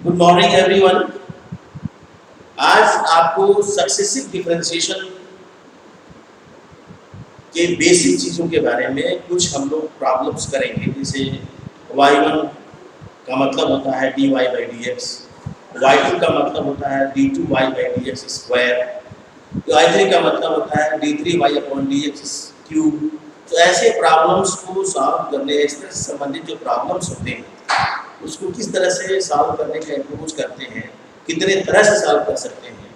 Good morning everyone. आज आपको successive differentiation के बेसिक चीज़ों के बारे में कुछ हम लोग प्रॉब्लम्स करेंगे। जैसे y1 का मतलब होता है dy by d x, y2 का मतलब होता है d2y by d x square, y3 का मतलब होता है d3y upon D x cube. तो ऐसे प्रॉब्लम्स को सॉल्व करने, इससे संबंधित जो प्रॉब्लम्स होते हैं उसको किस तरह से सॉल्व करने का अप्रोच करते हैं, कितने तरह से सॉल्व कर सकते हैं,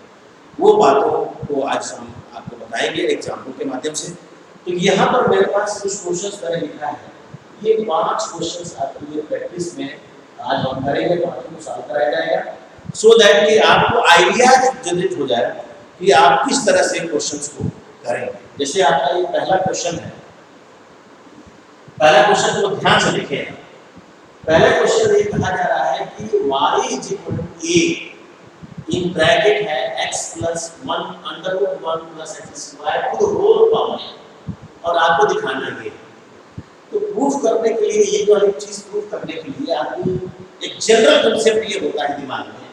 वो बातों को आज हम आपको बताएंगे एग्जाम्पल के माध्यम से। तो यहाँ पर मेरे पास कुछ क्वेश्चंस मैंने लिखा है, ये 5 क्वेश्चंस आपके लिए प्रैक्टिस में आज हम करेंगे, पाँचों को सॉल्व कराया जाएगा सो दैट कि आपको आइडिया जनरेट हो जाए कि आप किस तरह से क्वेश्चंस को करेंगे। जैसे आपका ये पहला क्वेश्चन है, पहला क्वेश्चन को ध्यान से देखें। पहले क्वेश्चन ये कहा जा रहा है कि y is equal to a in bracket है x plus 1 under root 1 plus x square to whole power, और आपको दिखाना है। तो प्रूफ करने के लिए ये जो एक चीज प्रूफ करने के लिए आपको एक जनरल कांसेप्ट ये होता है दिमाग में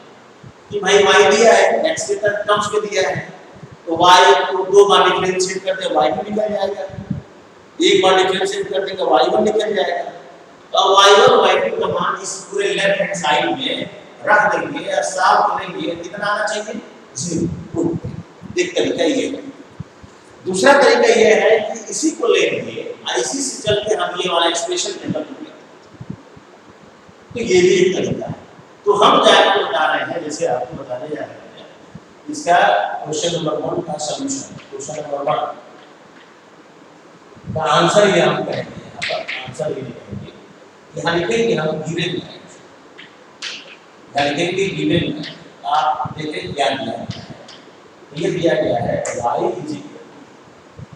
कि भाई y दिया है, x के टर्म्स में दिया है, तो y को 2 बार डिफरेंशिएट करते हैं y2 निकल जाएगा, एक बार डिफरेंशिएट कर देंगे y1 निकल जाएगा। तो y1 y2 का मान इस पूरे लेफ्ट हैंड साइड में रख देंगे और सॉल्व करेंगे, कितना आना चाहिए 0। एक तरीका ये है। दूसरा तरीका ये है कि इसी को लेंगे और इसी से चल के हम ये वाला एक्सप्रेशन निकाल लेंगे, तो ये भी एक तरीका है। तो हम जो आपको बता रहे हैं, जैसे आपको बताने जा रहे हैं, इसका क्वेश्चन नंबर 1 का सॉल्यूशन, क्वेश्चन नंबर 1 का आंसर ये हम कहेंगे। यहाँ पर आंसर ये लिखेंगे, यहाँ लिखेंगे हम गिवन है, यहाँ लिखेंगे गिवन है। आप देखें क्या दिया है, ये दिया गया है y इज इक्वल,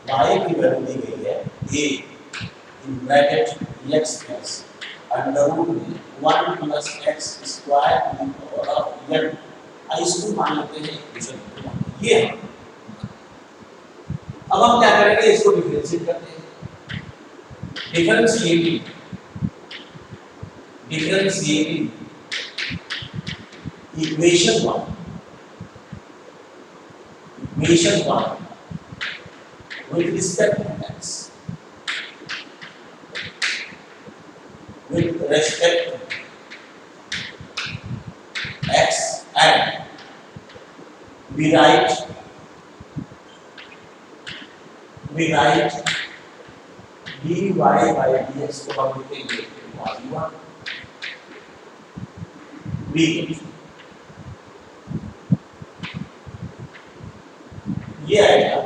y की वैल्यू दी गई है a in bracket x plus under root में 1 प्लस x स्क्वायर की पावर ऑफ n। इसको मान लेते हैं इक्वेशन ये है। अब हम क्या करेंगे, इसको डिफरेंशिएट करते हैं। Differentiating equation 1 with respect to x, with respect to x, and we write dy by dx को हम लिखेंगे y1 b, ये आएगा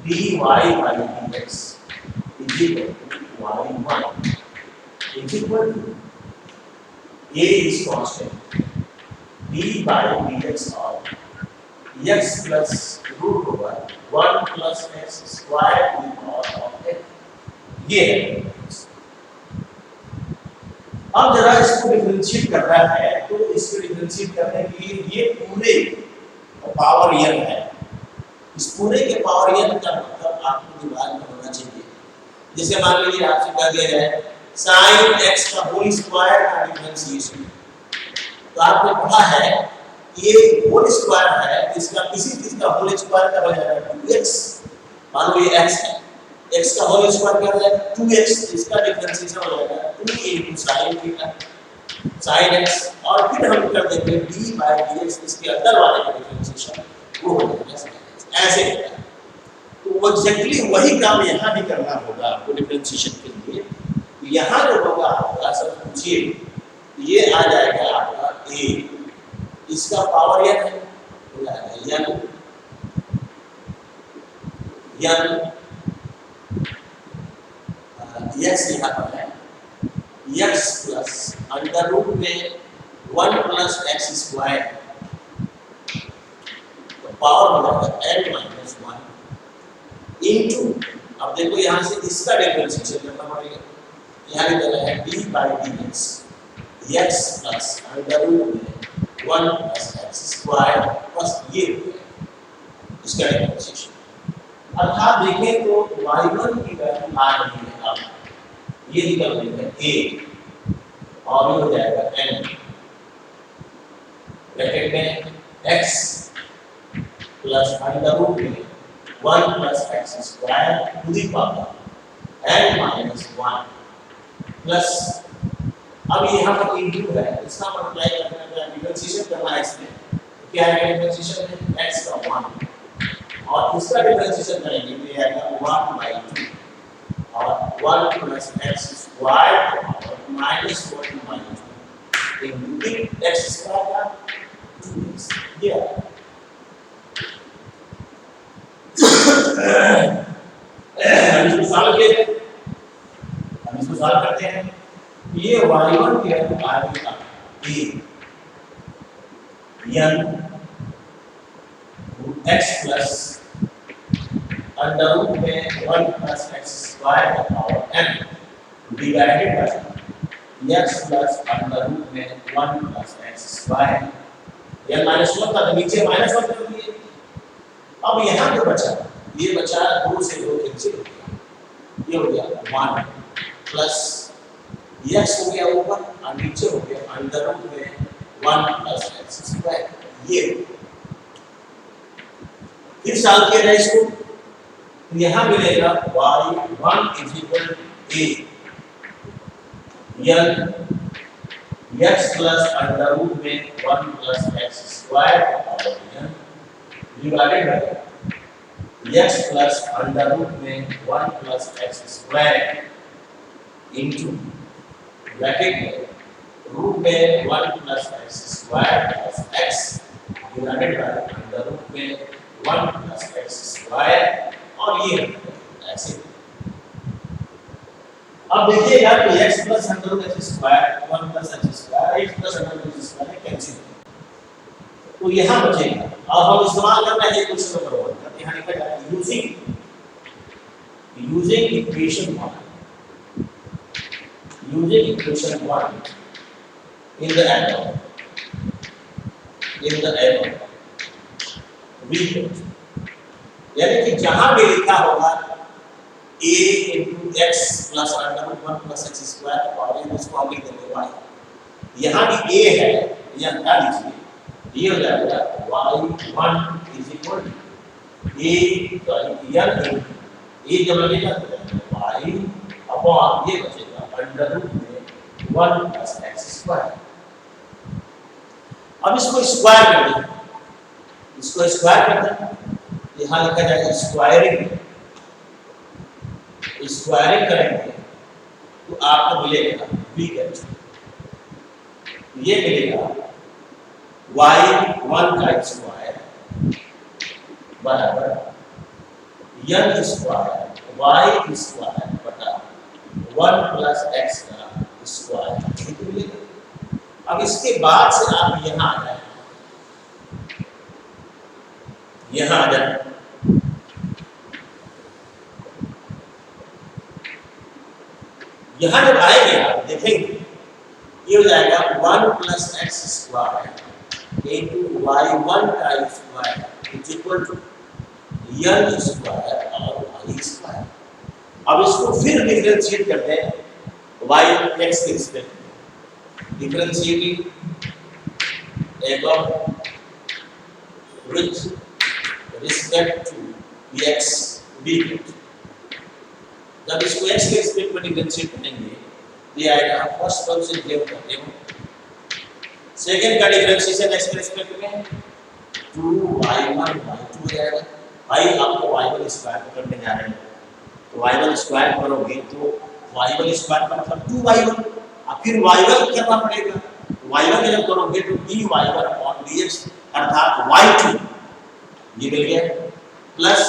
dy by dx is equal to y1 is equal to a is constant d by dx of x plus root over 1 plus x square to the power of x। ये है। अब जरा इसको differentiate करना है, तो इसको डिफरेंशिएट करने के लिए ये पूरे पावर n है, इस पूरे के पावर n का मतलब आपको दिमाग में होना चाहिए। जैसे मान लीजिए आपसे कहा गया है sin x का होल स्क्वायर का डिफरेंशिएशन, तो आपने पढ़ा है ये होल स्क्वायर है, इसका किसी चीज का होल स्क्वायर का हो जाएगा 2x। मान लो ये x है, x का होल स्क्वायर क्या हो जाएगा 2x, इसका डिफरेंशिएशन हो जाएगा 2 * sin थीटा sin x, और फिर हम कर देंगे d by dx, इसके अंदर वाले का डिफरेंशिएशन वो हो जाएगा ऐसे। तो वो एग्जैक्टली वही काम यहाँ भी करना होगा आपको डिफरेंशिएशन के लिए। यहाँ जो होगा आपका, सब पूछिए, ये आ जाएगा आपका a, इसका पावर n है, हो जाएगा n x यहाँ पर है x प्लस अंडर रूट में 1 प्लस x स्क्वायर, तो पावर हो जाएगा n माइनस 1 इंटू, अब देखो यहाँ से इसका डिफरेंशिएशन करना पड़ेगा। यहाँ की तरह है d by d x plus under root में 1 प्लस x स्क्वायर प्लस ये इसका डिफरेंशिएशन। अर्थात देखें तो y1 की वैल्यू आ रही है, अब ये निकल रही है a, और ये हो जाएगा n ब्रैकेट में x प्लस अंडर रूट में 1 plus x square to the power n minus 1 plus, अब यहाँ पर इंटू है, इसका मल्टीप्लाई करना है, डिफरेंशिएशन करना है इसमें, क्या है डिफरेंशिएशन है x का 1 और इसका डिफरेंशिएशन करेंगे तो ये आएगा 1/2 और 1 प्लस एक्स स्क्वायर और minus 1 minus 2 into x square का 2x, ये हम इसको सॉल्व करते हैं। ये y1 के आगे का n x plus under root में 1 प्लस एक्स स्क्वायर का power n divided by x plus under root में 1 plus x square, n minus 1 था नीचे माइनस 1 कर दिए। अब यहाँ जो बचा, ये बचा 2 से 2 कैंसिल हो गया, ये हो गया 1 प्लस x हो गया ऊपर और नीचे हो गया अंडर रूट में 1 प्लस एक्स स्क्वायर, ये फिर सॉल्व किया जाए इसको तो यहाँ मिलेगा y1 is equal to n x plus under root में 1 प्लस एक्स स्क्वायर का power n divided by x plus under root में 1 plus x square into bracket में रूट में 1 plus x square plus x divided by under root में 1 plus x square और ये ऐसे। अब देखिएगा तो x plus under root x square 1 plus x square x plus under root x square cancel, तो यहाँ बचेगा। अब हम इस्तेमाल करना है क्वेश्चन नंबर 1 का, यहाँ लिखा जाए using equation 1 in the above we get, यानी कि जहां भी लिखा होगा a into x plus under root 1 plus x square और इसको हम लिख देंगे y, यहाँ भी a है, यह हटा दीजिए, ये हो जाएगा y1 is equal to a जब लगेगा तो y अपॉन ये बचेगा अंडर रूट में 1 plus x स्क्वायर। अब इसको स्क्वायर कर दें, इसको स्क्वायर कर दें, यहाँ लिखा जाएगा स्क्वायरिंग करेंगे तो आपको मिलेगा b कैंसिल, ये मिलेगा y1 का स्क्वायर बराबर n स्क्वायर y स्क्वायर बटा 1 प्लस x का स्क्वायर मिलेगा। अब इसके बाद से आप यहाँ आ जाए, यहाँ आ जाए, यहाँ जब आएंगे आप देखेंगे ये हो जाएगा 1 plus x square into y1 का square is equal to n square और y स्क्वायर। अब इसको फिर डिफरेंशिएट करते हैं y x के रिस्पेक्ट में, differentiating above with respect to x b, जब इसको x के रिस्पेक्ट में डिफरेंशिएट करेंगे ये आएगा फर्स्ट टर्म से ये करते हो, सेकंड का डिफरेंशिएशन x के रिस्पेक्ट में 2y1 y2 हो जाएगा। भाई आपको y1 स्क्वायर करने जा रहे हैं तो y1 स्क्वायर करोगे तो y1 स्क्वायर का मतलब 2y1 और फिर y1 करना पड़ेगा, y1 जब करोगे तो dy1 dx अर्थात y2 ये मिल गया प्लस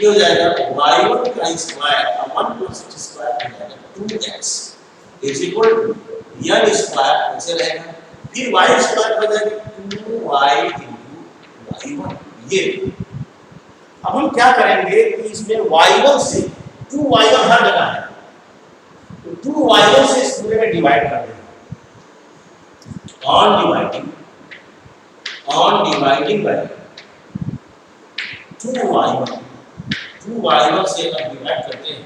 ये हो जाएगा y1 का स्क्वायर और 1 प्लस x स्क्वायर हो जाएगा 2x is equal to n square ऐसे रहेगा, फिर y स्क्वायर हो जाएगा 2y into y1। ये अब हम क्या करेंगे कि इसमें y1 से 2y1 हर जगह है तो 2y1 से इस पूरे में डिवाइड कर देंगे, ऑन डिवाइडिंग बाय 2y1 से अब डिवाइड करते हैं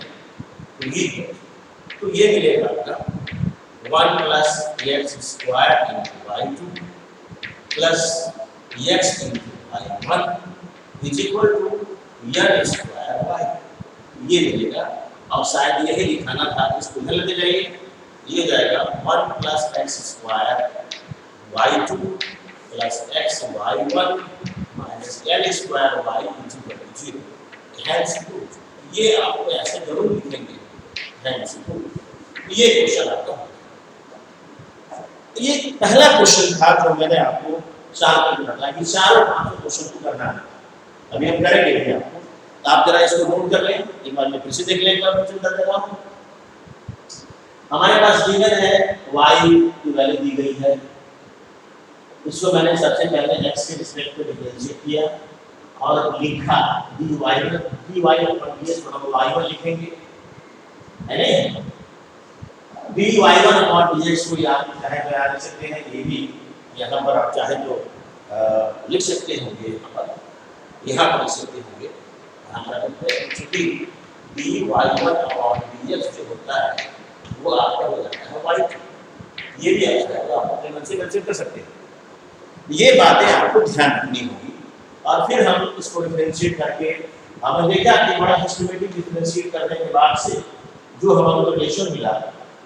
तो ये मिलेगा आपका 1 plus x square into y2 plus x into y1 is equal to n square y, ये मिलेगा। और शायद यही लिखाना था, इसको इधर लेते जाइए, ये हो जाएगा 1 plus x square y2 plus x y1 minus n square y is equal to 0। Hence proof, ये आपको ऐसे जरूर लिखेंगे, हैंस प्रूफ। ये क्वेश्चन आपका, ये पहला क्वेश्चन था जो मैंने आपको 4 करना था कि 4 और 5 क्वेश्चन को करना है। अभी हम करेंगे भी आपको, तो आप जरा इसको नोट कर लें, एक बार मैं फिर से देख लें, एक बार क्वेश्चन कर देता हूं। हमारे पास गिवन है y की वैल्यू दी गई है, इसको मैंने सबसे पहले x के रिस्पेक्ट में डिफरेंशिएट किया और लिखा dy/ds बराबर y1 लिखेंगे, है नहीं? dy1/dx को याद चाहे तो याद लिख सकते हैं, ये भी यहाँ पर आप चाहे तो लिख सकते होंगे, यहाँ पर लिख सकते होंगे, क्योंकि dy1/dx जो होता है वो आपका हो जाता है y2, ये भी अच्छा है, तो आप अपने मन से कंसीडर कर सकते हैं। ये बातें आपको ध्यान रखनी होगी। और फिर हम इसको डिफरेंशिएट करके हमने देखा कि बड़ा सिस्टमैटिक डिफरेंशिएट करने के बाद से जो हमारा रिलेशन मिला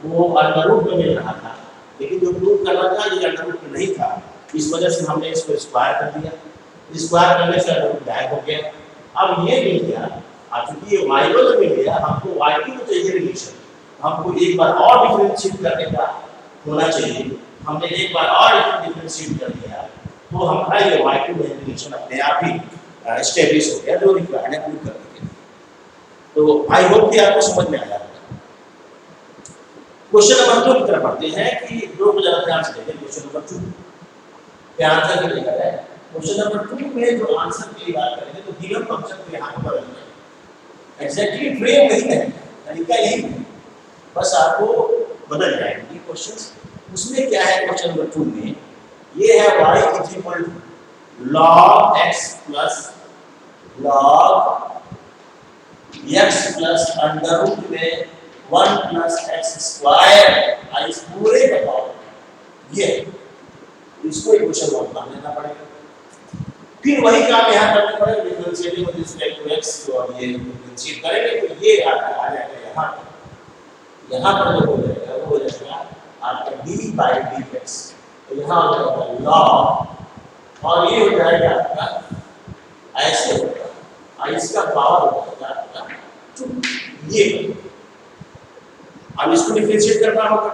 वो अंडर रूट में मिल रहा था, लेकिन जो प्रूव करना था ये अंडर रूट में नहीं था, इस वजह से हमने इसको स्क्वायर कर दिया। स्क्वायर करने से अंडर रूट गायब हो गया। अब ये मिल गया, चूंकि ये y1 मिल गया, हमको y2 को चाहिए रिलेशन, हमको एक बार और डिफरेंशिएट करने का होना चाहिए। हमने एक बार और डिफरेंशिएट कर दिया तो हमारा ये y2 रिलेशन अपने आप ही एस्टेब्लिश हो गया, जो रिक्वायर्ड है प्रूव करने के लिए। तो आई होप कि आपको समझ में आया। क्वेश्चन नंबर 2 की तरफ बढ़ते हैं कि दो को जरा ध्यान से देखें। क्वेश्चन नंबर 2 के आंसर के लिए कर रहे हैं। क्वेश्चन नंबर 2 में जो आंसर की बात करेंगे तो गिवन फंक्शन को यहां पर बदल दें। एग्जैक्टली फ्रेम नहीं है, तरीका यही है, बस आपको बदल जाएंगे क्वेश्चंस। उसमें क्या है क्वेश्चन नंबर 2 में, ये है y is equal to log x plus under root में 1 प्लस एक्स स्क्वायर इस पूरे का पावर, ये इसको इक्वेशन 1 मान लेना पड़ेगा। फिर वही काम यहाँ करना पड़ेगा, differentiating with respect to x, और ये डिफरेंशिएट करेंगे तो ये आपका आ जाएगा यहाँ पर जो हो जाएगा वो हो जाएगा आपका d/dx, तो यहाँ हो जाएगा log, और ये हो जाएगा आपका ऐसे होगा, इसका पावर हो जाएगा आपका 2। ये अब इसको डिफरेंशिएट करना होगा।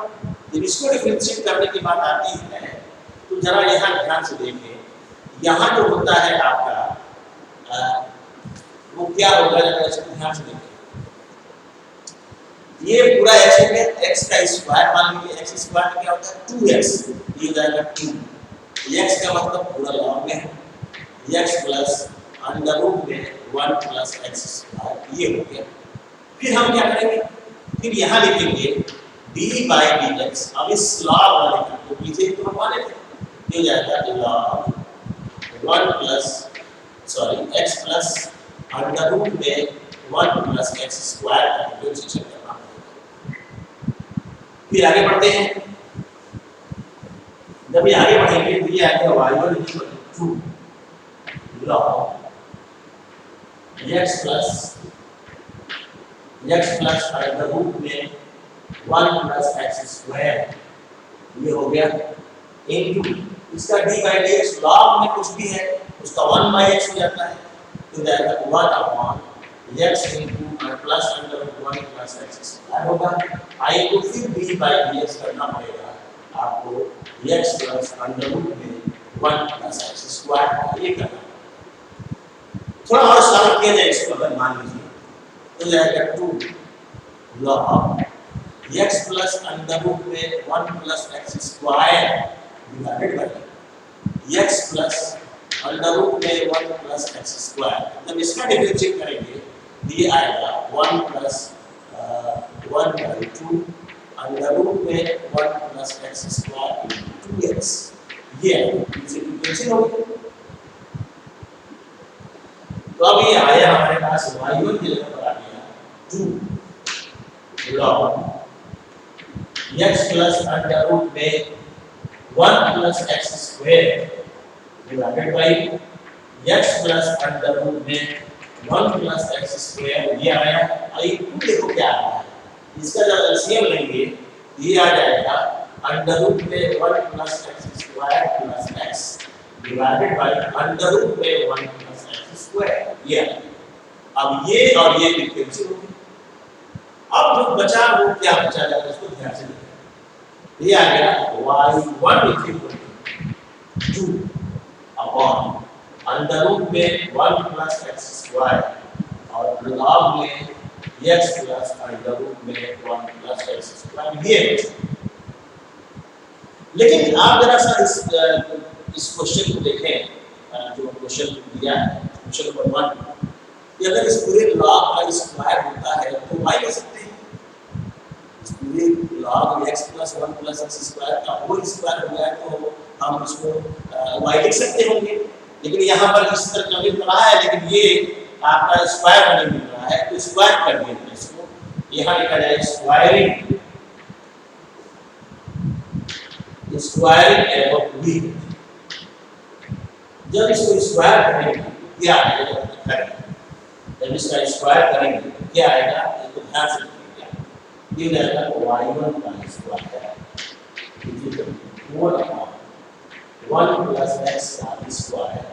जब इसको डिफरेंशिएट करने की बात आती है तो जरा यहाँ ध्यान से देखें, यहाँ जो होता है आपका वो क्या होगा, जरा इसको ध्यान से देखें। ये पूरा x है, x का स्क्वायर मान लीजिए, x स्क्वायर क्या होता है 2x, ये हो जाएगा 2, x का मतलब पूरा लॉग में है, x प्लस अंडर रूट में 1 प्लस एक्स स्क्वायर, ये हो गया। फिर हम क्या करेंगे, फिर यहाँ लिखेंगे d/dx। अब इस log वाले का तो पीछे तो हम माने थे, ये हो जाएगा log 1 plus x plus under root में 1 प्लस एक्स स्क्वायर का डिफरेंशिएशन करना होगा। फिर आगे बढ़ते हैं। जब ये आगे बढ़ेंगे तो ये आएगा y1 equal to 2 log x plus under root में 1 प्लस एक्स स्क्वायर, ये हो गया इनटू इसका d/dx log में कुछ भी है उसका 1/x हो जाता है, तो जाएगा 1/x into plus under root 1 plus x square होगा। आई को फिर d/dx करना पड़ेगा आपको, x प्लस अंडर रूट में 1 प्लस एक्स स्क्वायर, ये करना। थोड़ा और सरल किया जाए इसको, अगर मान लीजिए तो जाएगा 2 log x plus under root में 1 plus x square divided by x plus under root में 1 प्लस एक्स स्क्वायर। जब इसका डिफरेंशिएट करेंगे ये आएगा 1 प्लस 1/2 अंडर रूट में 1 प्लस एक्स स्क्वायर 2x, ये डिफरेंशिएट हो गया। तो अब ये आया हमारे पास y1 की जगह पर आ गया 2 log x plus under root में 1 plus x square divided by x plus under root में 1 प्लस एक्स स्क्वायर, ये आया। और ये 2 देखो क्या आ रहा है, इसका जब एलसीएम लेंगे ये आ जाएगा अंडर रूट में 1 plus x square plus x divided by under root में 1 प्लस एक्स स्क्वायर। ये अब ये और ये फ्रीक्वेंसी होगी। अब जो बचा वो क्या बचा जाएगा, उसको ध्यान से देखिए। ये आ गया y1 is equal to 2 upon under root में 1 प्लस एक्स स्क्वायर और लॉग में x प्लस अंडर रूट में 1 प्लस एक्स स्क्वायर। ये लेकिन आप जरा सा इस क्वेश्चन को देखें, जो क्वेश्चन दिया है क्वेश्चन नंबर 1, कि अगर इस पूरे लॉग का स्क्वायर होता है तो y ले सकते हैं। इस पूरे log x plus 1 plus x square का होल स्क्वायर हो गया तो हम इसको y लिख सकते होंगे, लेकिन यहाँ पर इस तरह का मिल रहा है, लेकिन ये आपका स्क्वायर नहीं मिल रहा है तो स्क्वायर कर देंगे इसको। यहाँ लिखा जाए स्क्वायरिंग एवं v। जब इसको स्क्वायर करेंगे क्या आएगा, जब इसका स्क्वायर करेंगे क्या आएगा, इसको ध्यान से देखिए। ये जाएगा y1 का square equal to 1 plus x का स्क्वायर,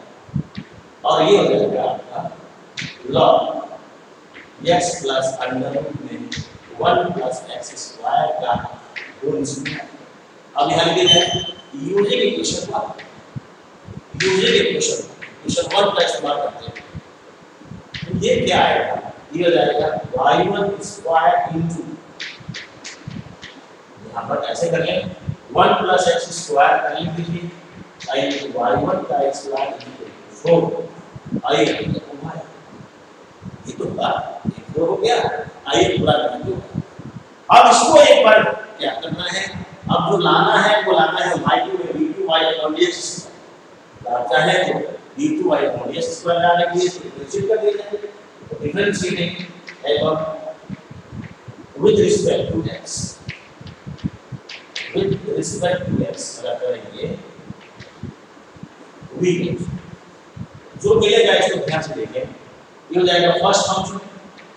और ये हो जाएगा आपका log x plus under root में 1 प्लस एक्स स्क्वायर का होल स्क्वायर। अब यहाँ लिखे जाए यूजिंग इक्वेशन 1 का इस्तेमाल करते हैं, तो ये क्या आएगा, ये हो जाएगा y1 स्क्वायर इंटू, यहाँ पर ऐसे कर लें 1 प्लस एक्स स्क्वायर कर लीजिए, y1 का स्क्वायर इक्वल टू 4। आइए ये तो ये हो गया, आइए पूरा कर दो। अब इसको एक बार क्या करना है, अब जो लाना है वो लाना है y2 में d2y अपॉन dx लाता है तो d2y अपॉन dx स्क्वायर लाने के लिए डिफरेंशिएट कर दिया जाएगा। तो डिफरेंशिएटिंग एवं विद रिस्पेक्ट टू x अगर करेंगे v जो मिलेगा इसको ध्यान से देखें। ये हो जाएगा फर्स्ट फंक्शन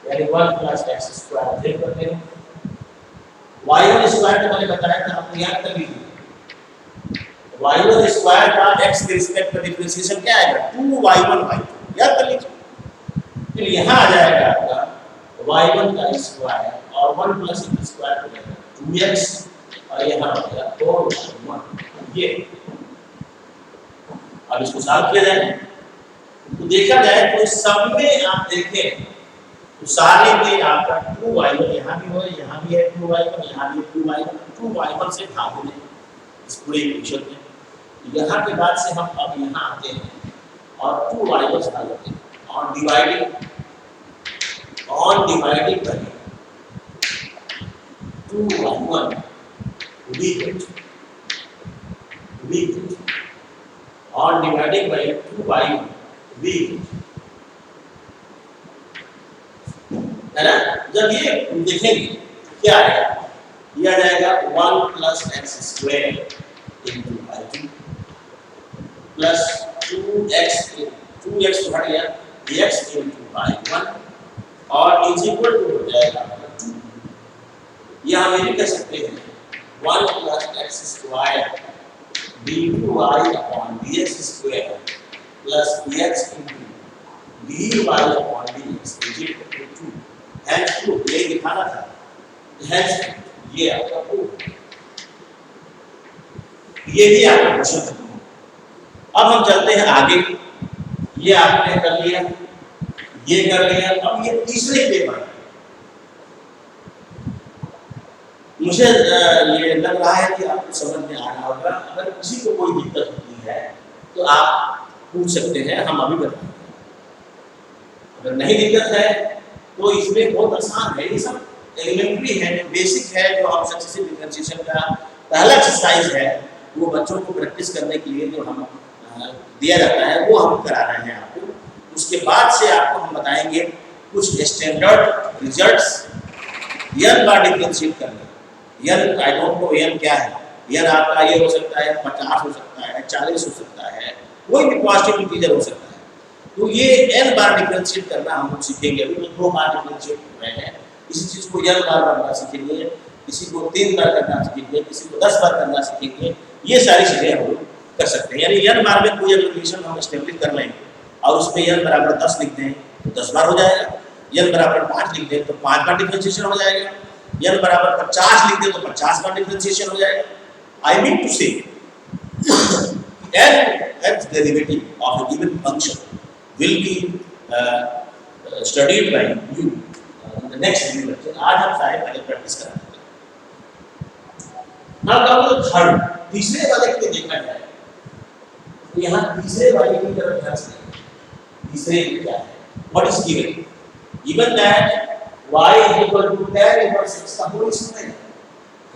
यानी 1 प्लस एक्स स्क्वायर फिर करते हैं y1 स्क्वायर तो मैंने बताया था, आपको याद कर लीजिए। y1 स्क्वायर का x के रिस्पेक्ट में डिफरेंशिएशन क्या आएगा, 2y1y2, याद कर लीजिए। फिर यहाँ आ जाएगा आपका y1 का स्क्वायर और 1 प्लस एक्स स्क्वायर हो जाएगा 2x और यहाँ हो गया 4y1। ये अब इसको सॉल्व किया जाए तो देखा जाए तो सब में आप देखें तो सारे में आपका 2y1 यहाँ भी हो, यहाँ भी है 2y1, यहाँ भी 2y1 से भाग दें इस पूरे इक्वेशन में। यहाँ के बाद से हम अब यहाँ आते हैं और 2y1 से भाग देते हैं ऑन डिवाइडिंग करें 2y1 और डिवाइडिंग बाय 2y1 है ना। जब ये देखेंगे क्या आएगा, ये आ जाएगा 1 plus x square into y2 plus 2x तो हट गया x इंटू y1 और इज इक्वल टू हो जाएगा 2। यह हम ये कह सकते हैं 1 plus x square d2y upon dx square plus dx into dy upon dx is equal to 2। Hence proof ये दिखाना था, हैंस ये आपका प्रूफ, ये भी आपका क्वेश्चन था। अब हम चलते हैं आगे, ये आपने कर लिया, ये कर लिया, अब ये तीसरे पेपर मुझे ये लग रहा है कि आपको समझ में आ रहा होगा। अगर किसी को कोई दिक्कत होती है तो आप पूछ सकते हैं, हम अभी बताएंगे। अगर नहीं दिक्कत है तो इसमें बहुत आसान है, ये सब एलिमेंट्री है, बेसिक है, जो हम सक्सेसिव डिफरेंशिएशन का पहला एक्सरसाइज है वो बच्चों को प्रैक्टिस करने के लिए जो हम दिया जाता है वो हम करा रहे हैं आपको। उसके बाद से आपको हम बताएंगे कुछ स्टैंडर्ड रिजल्ट्स n का डिफरेंशिएट करना। n I don't know n क्या है, n आपका ये हो सकता है 50 हो सकता है, 40 हो सकता है, कोई भी पॉजिटिव इंटीजर हो सकता है। तो ये n बार डिफरेंशिएट करना हम लोग सीखेंगे। अभी तो 2 बार डिफरेंशिएट कर रहे हैं, इसी चीज़ को n बार करना सीखेंगे, किसी को 3 बार करना सीखेंगे, किसी को 10 बार करना सीखेंगे। ये सारी चीज़ें हम लोग कर सकते हैं। यानी n बार में कोई अगर रिलेशन हम एस्टेब्लिश कर लें और उसमें n बराबर 10 लिख दें तो 10 बार हो जाएगा, n बराबर 5 लिख दें तो 5 बार डिफरेंशिएशन हो जाएगा, n बराबर 50 लिख दें तो 50 बार डिफरेंशिएशन हो जाएगा। आई मीन टू से nth derivative of a given function will be studied by you in the next video lecture. आज हम सारे पहले प्रैक्टिस कराएंगे। now come to third, तीसरे वाले के लिए देखा जाए तो यहाँ तीसरे वाले की तरफ ध्यान दें। तीसरे में क्या है? what is given? given that y is equal to tan inverse x का होल स्क्वायर,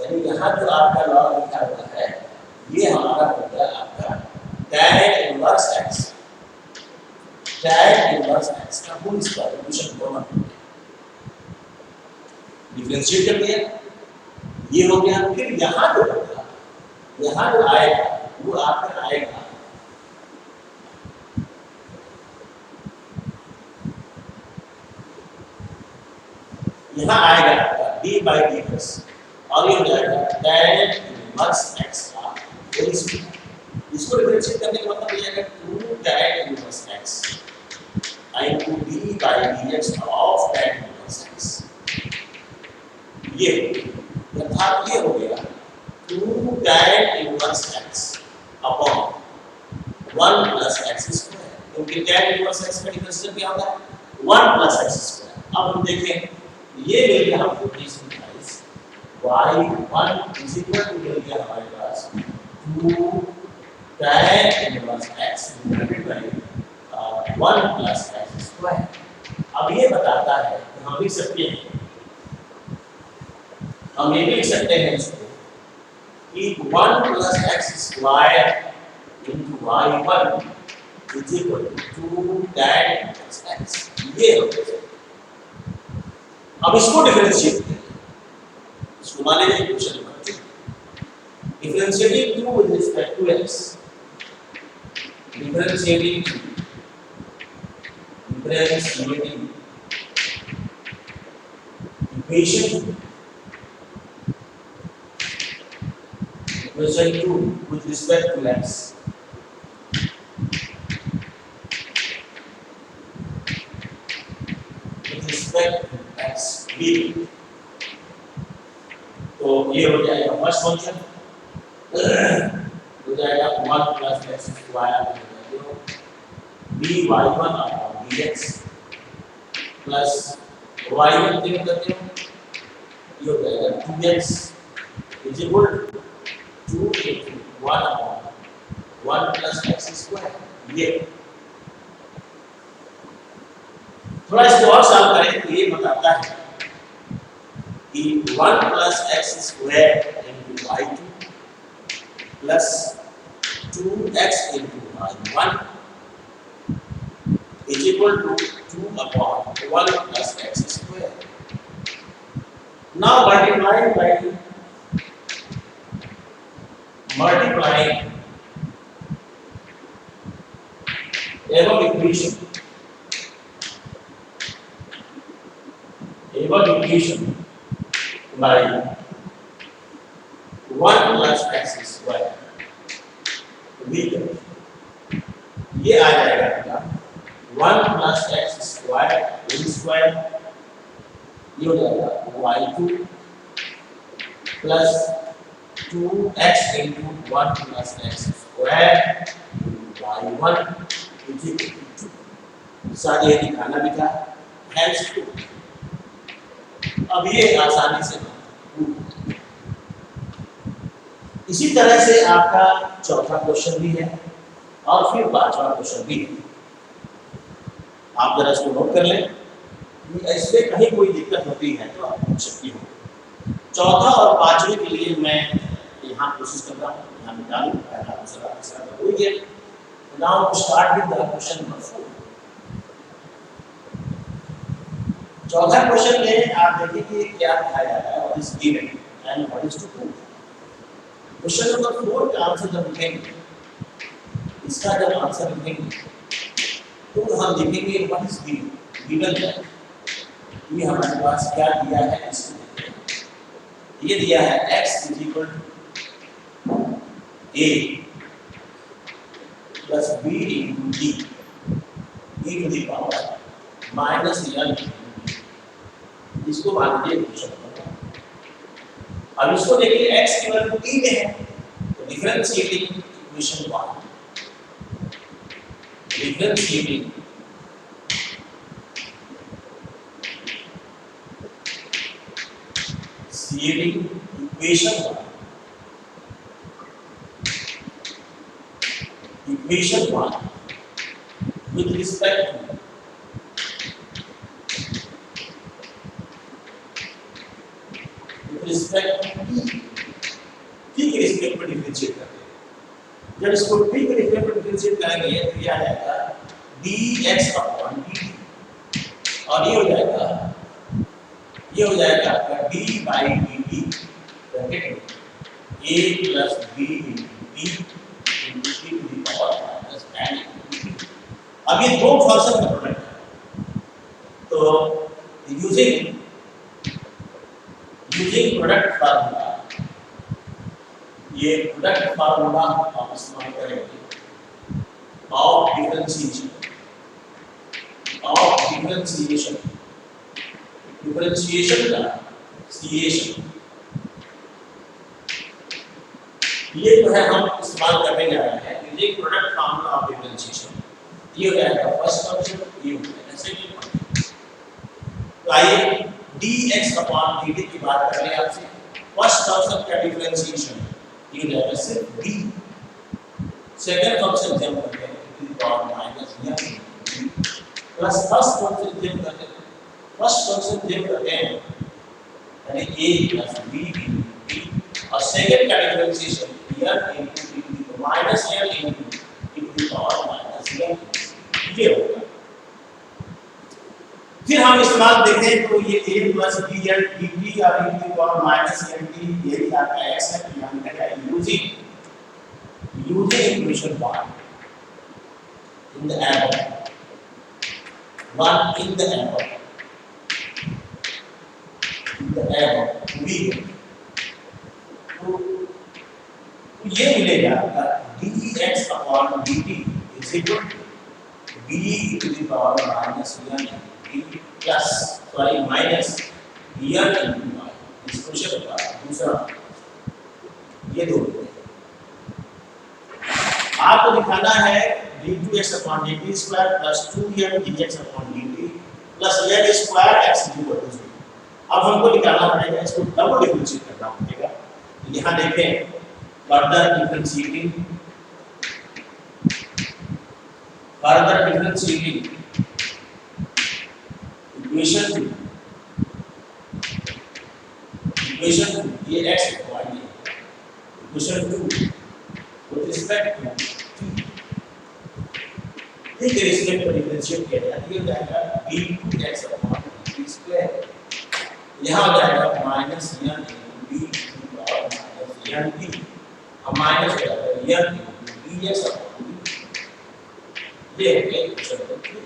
यानी यहाँ जो आपका लॉग लिखा हुआ है ये हमारा हो गया आपका tan inverse x, tan inverse x का होल स्क्वायर डिवीजन दोनों डिफरेंशिएट कर दिया, ये हो गया। फिर यहाँ जो होगा, यहाँ जो आएगा वो आपका आएगा यहाँ आएगा आपका d by dx और ये हो जाएगा tan इनवर्स x का होल स्क्वायर। इसको डिफरेंशिएट करने का मतलब हो जाएगा 2 tan inverse x into d by dx of tan inverse x। ये अर्थात ये हो गया 2 tan inverse x upon 1 plus x square, क्योंकि tan इनवर्स x का डिफरेंशिएट क्या होता है 1 प्लस x स्क्वायर। अब हम देखें ये मिल गया हमको please y1 is equal to मिल गया हमारे पास 2 tan inverse x divided by 1 plus x square. अब ये बताता है कि हम लिख सकते हैं, हम ये लिख सकते हैं इसको कि 1 plus x square into y1 is equal to 2 tan inverse x। ये हो गया। अब इसको डिफरेंशिएट करें, इसको मान लीजिए question number 2 differentiating 2 with respect to x, differentiating equation equation 2 with respect to x with respect to x b। तो ये हो जाएगा फर्स्ट फंक्शन हो जाएगा 1 plus x square dy y1 upon dx plus y1 तीन करते हो ये हो जाएगा 2x is equal to 2 into 1 upon 1 plus x square. ये थोड़ा इसको और सॉल्व करें तो ये बताता है कि 1 plus x square into y2 plus 2x into y1 is equal to 2 upon 1 plus x square. Now multiplying एवं equation by 1 plus x square ये आ जाएगा आपका 1 plus x square whole square, ये हो जाएगा y2 plus 2x into 1 plus x square y1 is equal to 2। साथ ये दिखाना भी था hence 2। अब ये आसानी से इसी तरह से आपका चौथा क्वेश्चन भी है और फिर पांचवा क्वेश्चन भी है। आप जरा इसको नोट कर लें, इसमें कहीं कोई दिक्कत होती है तो आप पूछ सकती हो। चौथा और पांचवे के लिए मैं यहाँ कोशिश कर रहा हूँ, यहाँ निकालूं पहला दूसरा तीसरा तो हो गया। Now start with the question number 4। चौथा क्वेश्चन में आप देखिए कि क्या दिखाया जा रहा है, what is given and what is to prove. Question number 4 का आंसर जब लिखेंगे इसका जब आंसर लिखेंगे तो हम लिखेंगे व्हाट इज गिवन है, ये हमारे पास क्या दिया है, इसको देखते हैं। ये दिया है x is equal to a plus b into d e to the power minus l, इसको मान लीजिए इक्वेशन। अब इसको देखिए x की वैल्यू t में है तो differentiating equation 1, differentiating equation 1 with respect to t के रिस्पेक्ट में डिफरेंशिएट करते हैं। जब इसको t के रिस्पेक्ट में डिफरेंशिएट करेंगे तो ये आ जाएगा dx अपॉन dt, और ये हो जाएगा आपका d बाई dt ब्रैकेट में a plus b into d into t to the power minus n into t। अब ये दो फंक्शन का प्रोडक्ट है, तो यूजिंग प्रोडक्ट फार्मूला, ये प्रोडक्ट फार्मूला हम इस्तेमाल करेंगे ऑफ डिफरेंशिएशन का सीएशन, ये जो है हम इस्तेमाल करने जा रहे हैं using product formula of differentiation. ये हो जाएगा फर्स्ट फंक्शन, ये हो जाएगा सेकंड फंक्शन। तो आइए dx अपॉन dt की बात कर लें आपसे। फर्स्ट फंक्शन का डिफरेंशिएशन ये हो जाएगा सिर्फ d, सेकंड फंक्शन जब करते हैं to the power minus m plus first function जब करते हैं यानी a plus b into d, और सेकंड का differentiation m into d to the minus m into d to the power minus m, ये होगा। फिर हम इस्तेमाल देखें तो ये a plus b n dt का e to the power minus n t, ये आपका x है, तो हम क्या करें using equation 1 in the above, we तो ये मिलेगा आपका dx upon dt is equal to b to the power minus n plus sorry minus n into y, इस क्वेश्चन का दूसरा ये दो आपको दिखाना है d2x upon dt square plus 2n dx upon dt plus n square x equal to 0। अब हमको निकालना पड़ेगा, इसको डबल डिफरेंशिएट करना पड़ेगा। यहाँ देखें फर्दर डिफरेंशिएटिंग इक्वेशन 2 ये x y equation 2 with respect to t के रिस्पेक्ट में डिफरेंशिएट किया जाए, ये हो जाएगा d2x अपॉन dt स्क्वायर, यहाँ हो जाएगा minus n into d to the power minus n t, अब माइनस हो जाएगा n into dx upon dt, ये हो गया इक्वेशन 3।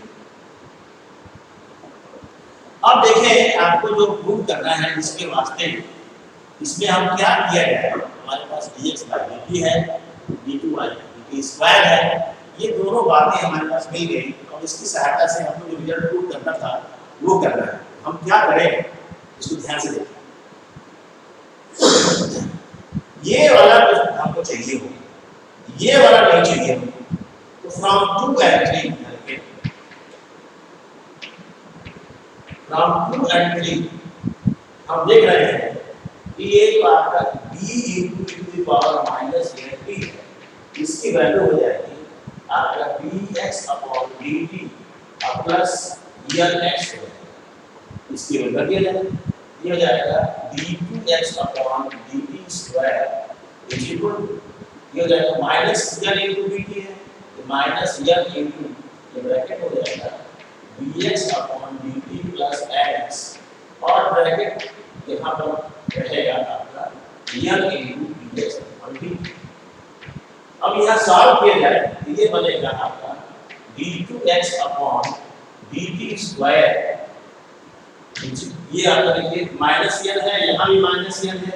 अब देखें आपको जो प्रूव करना है इसके वास्ते, इसमें हम क्या किया जाए, हमारे पास dx बाई dt है, d2y dt स्क्वायर है, ये दोनों बातें हमारे पास मिल गई। अब इसकी सहायता से हमको जो रिजल्ट प्रूव करना था वो करना है। हम क्या करें इसको ध्यान से देखें। ये वाला हमको चाहिए हो, ये वाला नहीं चाहिए हो, तो फ्रॉम 2 and 3 करके हम देख रहे हैं कि ये तो आपका d into e to the power minus n t है, इसकी वैल्यू हो जाएगी आपका dx upon dt plus nx हो जाएगा, इसकी वैल्यू दिया जाएगा, ये हो जाएगा d2x upon dt स्क्वायर इज इक्वल टू, ये हो जाएगा माइनस n into dt है, तो माइनस n into ये ब्रैकेट हो जाएगा dx upon dt plus nx, और ब्रैकेट यहाँ पर रहेगा आपका n into dx upon dt। अब यहाँ सॉल्व किया जाए तो ये बनेगा आपका d2x अपॉन dt स्क्वायर। ये आपका देखिए माइनस n है, यहाँ भी माइनस n है,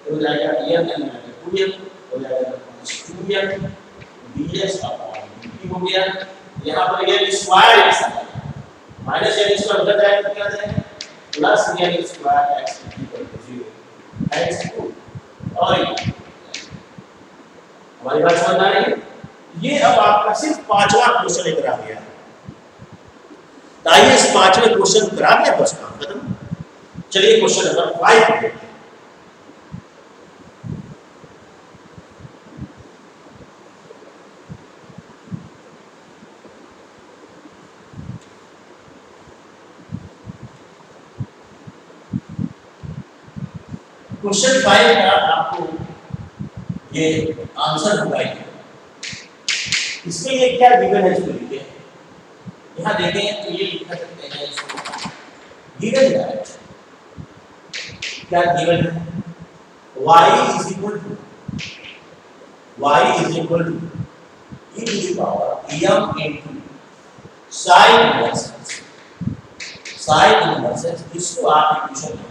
तो हो जाएगा n n माइनस 2n, हो जाएगा 2n dx अपॉन dt हो गया। यहाँ पर ये स्क्वायर x है, माइनस n स्क्वायर उधर जाएगा तो क्या जाएगा plus n square x equal to 0 thanks to. और हमारी बात समझ आ रही है? ये अब आपका सिर्फ पांचवा क्वेश्चन लेकर आ गया। आइए इस पांचवें क्वेश्चन करा दिया बस काम खत्म। चलिए क्वेश्चन नंबर 5 देखते हैं। क्वेश्चन 5 का आपको ये आंसर होगा ही। इसमें ये क्या गिवन है इसको लिखिए। यहाँ देखें तो ये लिख सकते हैं इसको गिवन है। क्या गिवन है? y is equal to e to the power m into sin inverse x। sin inverse x इसको आप इक्वेशन में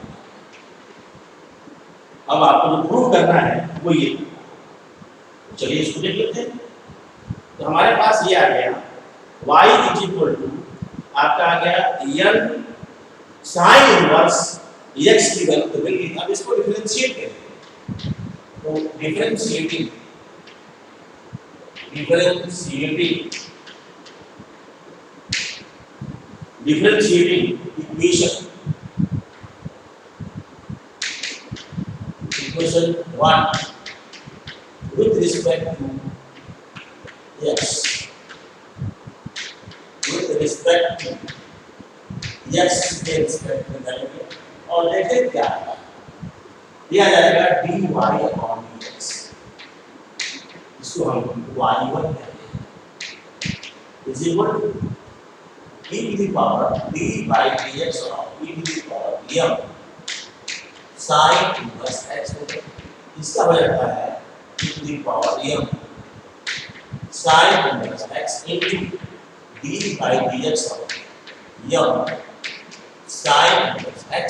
अब आपको जो प्रूव करना है वो ये। चलिए इसको देख लेते हैं। तो हमारे पास ये आ गया y इज इक्वल टू आपका आ गया n sin इनवर्स x की वैल्यू तो मिल गई। अब इसको डिफरेंशिएट करें तो differentiating equation equation 1 with respect to x के रिस्पेक्ट में वैल्यू और देखें क्या है। दिया जाएगा dy अपॉन dx, इसको हम y1 कहते हैं, is equal to e to the power d by dx of e to the power m sin inverse x होगा। इसका हो जाता है e to the power m sin inverse x into d by dx of m sin inverse x।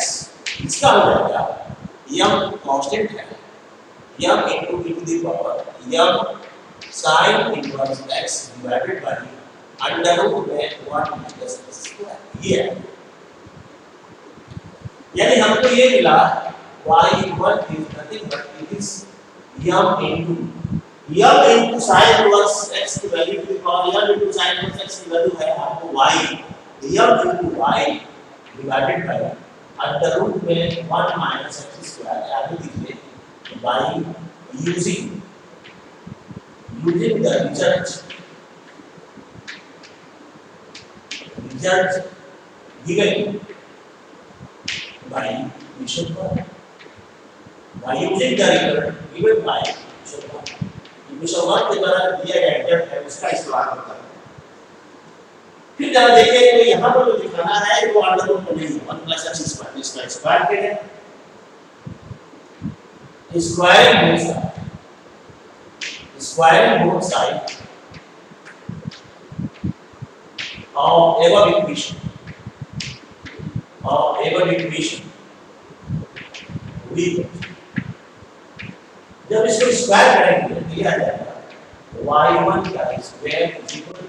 इसका हो जाएगा m constant है m into e to the power m sin inverse x divided by under root में 1 minus x square. ये है यानी हमको ये मिला y1 is nothing but it is m into sin inverse x की वैल्यू की power m into sin inverse x की वैल्यू है आपको y m into y divided by under root में 1 माइनस x स्क्वायर। आगे लिखिए by using the result given by equation 1 by using the result given by equation 1 के द्वारा दिया गया एडजस्ट है उसका इस्तेमाल करता है। फिर जब देखें तो यहाँ पर जो दिखाना है वो अंडर रूट में नहीं है 1 प्लस x स्क्वायर, इसका स्क्वायर के है squaring both side of above equation with जब इसको स्क्वायर करेंगे तो यह आ जाएगा y1 का square is equal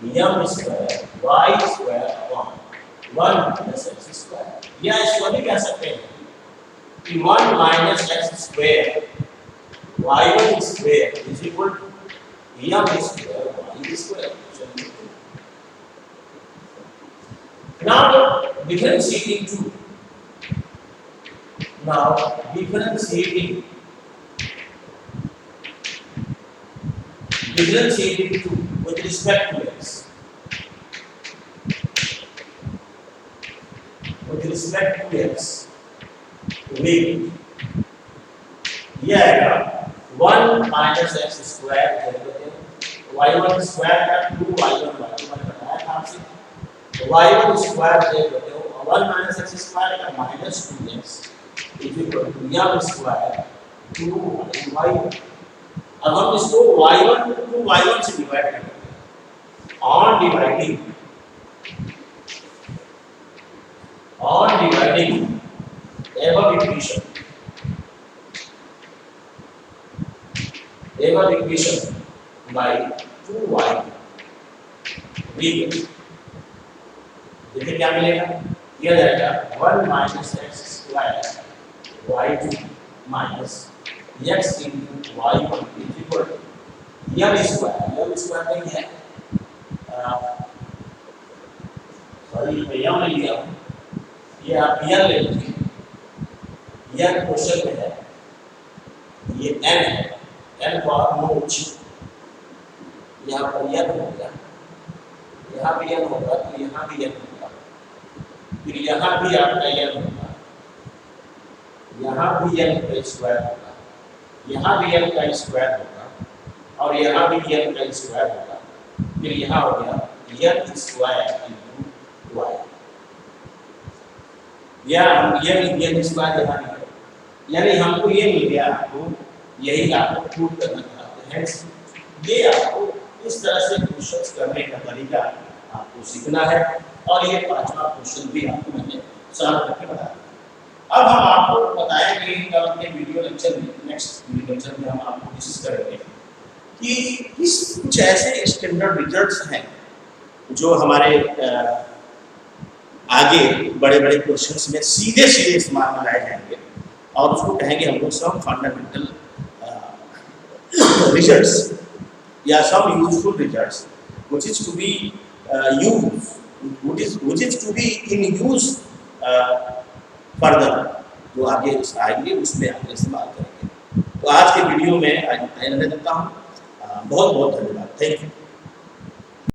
to m square y square upon 1 minus x square. या इसको भी कह सकते हैं कि 1 minus x square y1 square is equal to m square y square. Now differentiating 2 with respect to x with यह आएगा 1 minus x square y1 square का 2 y1 मैंने बताया था आपसे y1 स्क्वायर दे देते हो 1 माइनस x स्क्वायर का minus 2x is equal to m square 2y। अब हम इसको y1 टू y1 से डिवाइड करेंगे। ऑन डिवाइडिंग एवं इक्वेशन बाय 2y देखिए क्या मिलेगा, किया जाएगा 1 minus x square y2 minus x into y1 is equal to m square नहीं है, सॉरी यम ले लिया, ये आप यम ले लीजिए, यह क्वेश्चन में है, ये n है, n फॉर नोच, यहाँ पर यन होगा, यहाँ भी यन होगा, तो यहाँ भी यन होगा, फिर यहाँ भी आपका यन होगा, यहाँ भी यन का स्क्वायर होगा, यहाँ भी यन का स्क्वायर होगा, और यहाँ भी यन का स्क्वायर होगा, फिर यहाँ हो गया यन स्क्वायर इनटू y, या यन स्क्वायर यहाँ निकला, यानी हमको ये मिल गया, आपको यही आपको प्रूव करना था। हेंस ये आपको इस तरह से क्वेश्चंस करने का तरीका आपको सीखना है, और ये पांचवा क्वेश्चन भी आपको मैंने सॉल्व करके बताया। अब हम आपको बताएंगे अपने वीडियो लेक्चर में, नेक्स्ट वीडियो लेक्चर में हम आपको कोशिश करेंगे कि कुछ ऐसे स्टैंडर्ड रिजल्ट्स हैं जो हमारे आगे बड़े बड़े क्वेश्चंस में सीधे इस्तेमाल में लाए जाएंगे, और उसको कहेंगे हम लोग सम फंडामेंटल रिजल्ट्स या some useful results which is to be in use further, जो आगे आएंगे उसमें आप इस्तेमाल करेंगे। तो आज के वीडियो में आज मैं रहता हूँ, बहुत बहुत धन्यवाद, थैंक यू।